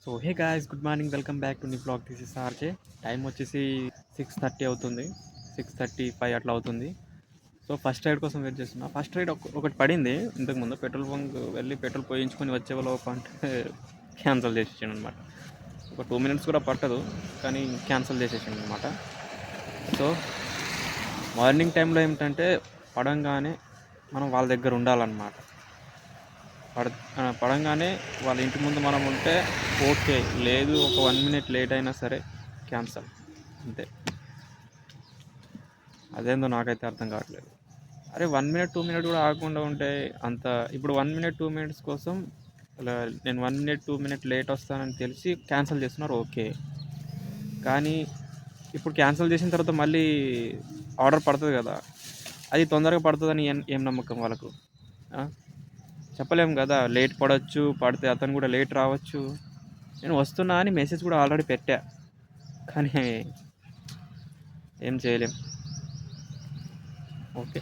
So hey guys, good morning, welcome back to నీ blog. This is RJ. Time వచ్చేసి 6:30 అవుతుంది, 6:35 అట్లా అవుతుంది. సో ఫస్ట్ రైడ్ కోసం వెయిట్ చేస్తున్నా. ఫస్ట్ రైడ్ ఒకటి పడింది ఇంతకుముందు. పెట్రోల్ బంక్ వెళ్ళి పెట్రోల్ పోయించుకొని వచ్చే వాళ్ళు ఒక అంటే క్యాన్సిల్ చేసేసాను అనమాట. ఒక 2 minutes కూడా పట్టదు, కానీ క్యాన్సిల్ చేసేసాను అనమాట. సో మార్నింగ్ టైంలో ఏమిటంటే పడంగానే మనం వాళ్ళ దగ్గర ఉండాలన్నమాట. పడంగానే వాళ్ళ ఇంటి ముందు మనం ఉంటే ఓకే, లేదు ఒక 1 minute లేట్ అయినా సరే క్యాన్సల్, అంతే. అదేందో నాకైతే అర్థం కావట్లేదు. అరే 1 minute 2 minute కూడా ఆగకుండా ఉంటే అంత. ఇప్పుడు 1 minute 2 minutes కోసం అలా నేను 1 minute 2 minute లేట్ వస్తానని తెలిసి క్యాన్సిల్ చేస్తున్నారు, ఓకే. కానీ ఇప్పుడు క్యాన్సిల్ చేసిన తర్వాత మళ్ళీ ఆర్డర్ పడుతుంది కదా, అది తొందరగా పడుతుందని ఏం నమ్మకం వాళ్ళకు? చెప్పలేము కదా, లేట్ పడవచ్చు, పడితే అతను కూడా లేట్ రావచ్చు. నేను వస్తున్నా అని మెసేజ్ కూడా ఆల్రెడీ పెట్టా, కానీ ఏం చేయలేం. ఓకే,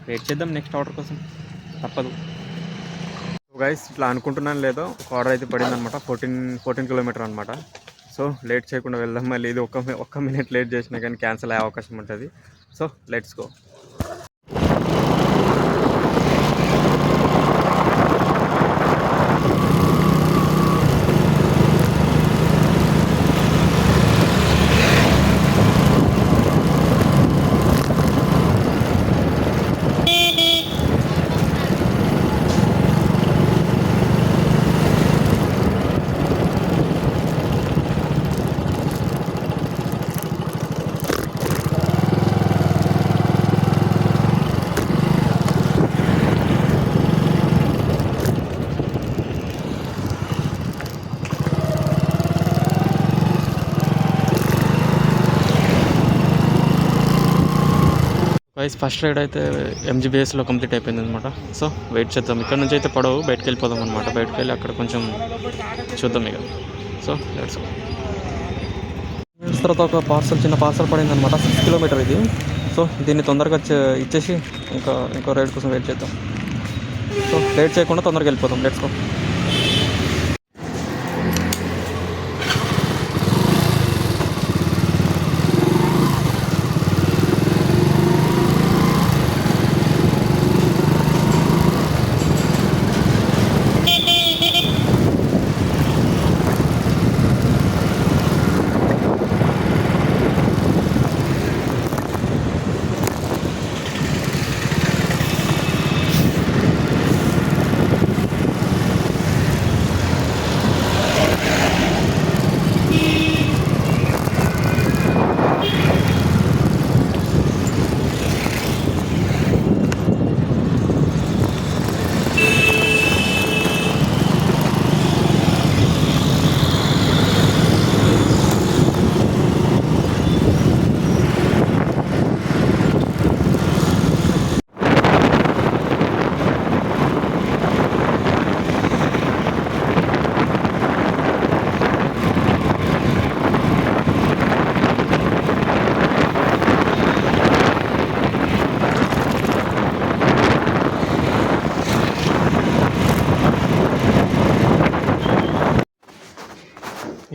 వెయిట్ చేద్దాం నెక్స్ట్ ఆర్డర్ కోసం, తప్పదు. గైస్, ఇట్లా అనుకుంటున్నాను లేదో ఒక ఆర్డర్ అయితే పడింది అనమాట. 14 కిలోమీటర్ అనమాట. సో లేట్ చేయకుండా వెళ్దాం. మళ్ళీ ఇది ఒక్క మినిట్ లేట్ చేసినా కానీ క్యాన్సిల్ అయ్యే అవకాశం ఉంటుంది. So let's go. Guys, first ride అయితే ఎంజీబీఎస్లో కంప్లీట్ అయిపోయింది అనమాట. సో వెయిట్ చేద్దాం. ఇక్కడ నుంచి అయితే పడవు, బయటకు వెళ్ళిపోదాం అనమాట. బయటకు వెళ్ళి అక్కడ కొంచెం చూద్దాం ఇక. So let's go. తర్వాత ఒక చిన్న పార్సల్ పడింది అనమాట. 6 కిలోమీటర్ ఇది. సో దీన్ని తొందరగా ఇచ్చేసి ఇంకో రైడ్ కోసం వెయిట్ చేద్దాం. సో లేట్ చేయకుండా తొందరగా వెళ్ళిపోదాం. Let's go.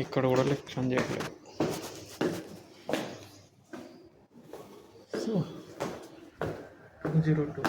ఇక్కడ కూడా లిఫ్ట్ ఆన్ చేయట్లేదు. సో 02.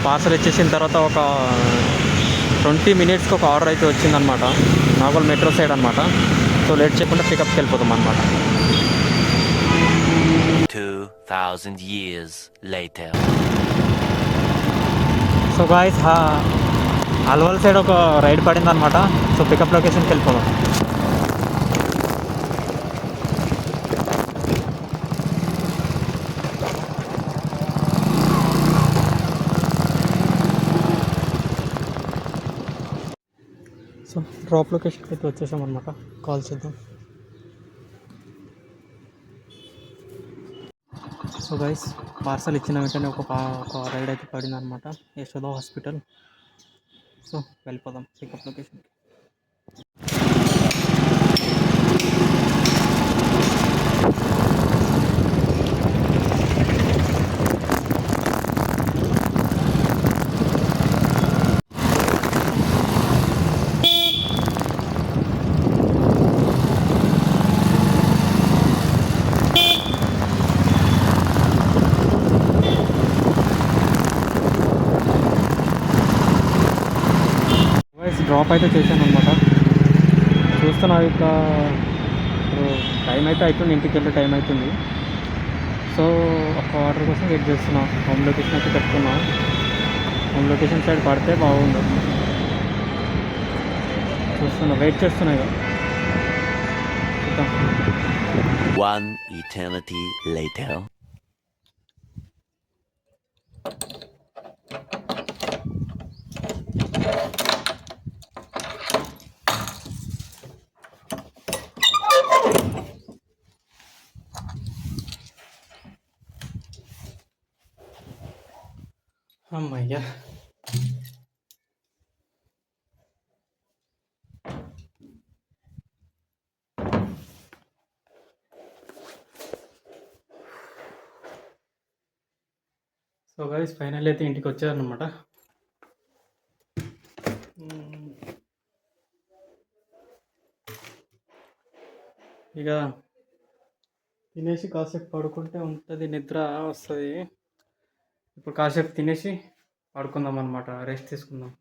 పార్సల్ ఇచ్చేసిన తర్వాత ఒక 20 minutesకి ఒక ఆర్డర్ అయితే వచ్చిందనమాట. నాగోల్ మెట్రో సైడ్ అనమాట. సో లేట్ చేయకుండా పికప్కి వెళ్ళిపోతాం అనమాట. 2000 years later. So guys, Alwal side ఒక రైడ్ పడింది అనమాట. సో పికప్ లొకేషన్కి వెళ్ళిపోదాం. సో డ్రాప్ లొకేషన్కి అయితే వచ్చేసాం అనమాట. కాల్ చేద్దాం. సో గైస్, పార్సల్ ఇచ్చిన వెంటనే ఒక రైడ్ అయితే పడింది అనమాట, యశోద హాస్పిటల్. సో వెళ్ళిపోదాం పికప్ లొకేషన్కి. డ్రాప్ అయితే చేశాను అనమాట. చూస్తున్నా ఇట్లా టైం అయితే అవుతుంది, ఇంటికి వెళ్ళే టైం అవుతుంది. సో ఒక ఆర్డర్ కోసం వెయిట్ చేస్తున్నా. హోమ్ లొకేషన్ అయితే పెట్టుకున్నా. హోమ్ లొకేషన్ సైడ్ పడితే బాగుండు. చూస్తున్నా, వెయిట్ చేస్తున్నా. ఇక చూద్దాం. One eternity later. అమ్మయ్యా, సో గైస్ ఫైనల్ అయితే ఇంటికి వచ్చారనమాట. ఇక తినేసి కాసేపు పడుకుంటే ఉంటుంది, నిద్ర వస్తుంది. ఇప్పుడు కాసేపు తినేసి పడుకుందాం అనమాట, రెస్ట్ తీసుకుందాం.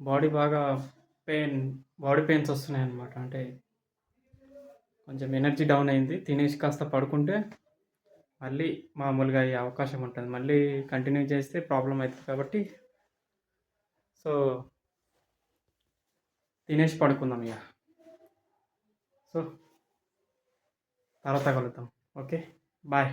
బాడీ బాగా బాడీ పెయిన్స్ వస్తున్నాయి అనమాట. అంటే కొంచెం ఎనర్జీ డౌన్ అయింది. తినేసి కాస్త పడుకుంటే మళ్ళీ మామూలుగా అయ్యే అవకాశం ఉంటుంది. మళ్ళీ కంటిన్యూ చేస్తే ప్రాబ్లం అవుతుంది కాబట్టి సో తినేసి పడుకుందాం ఇక. సో తర్వాత కలుద్దాం. Okay, bye.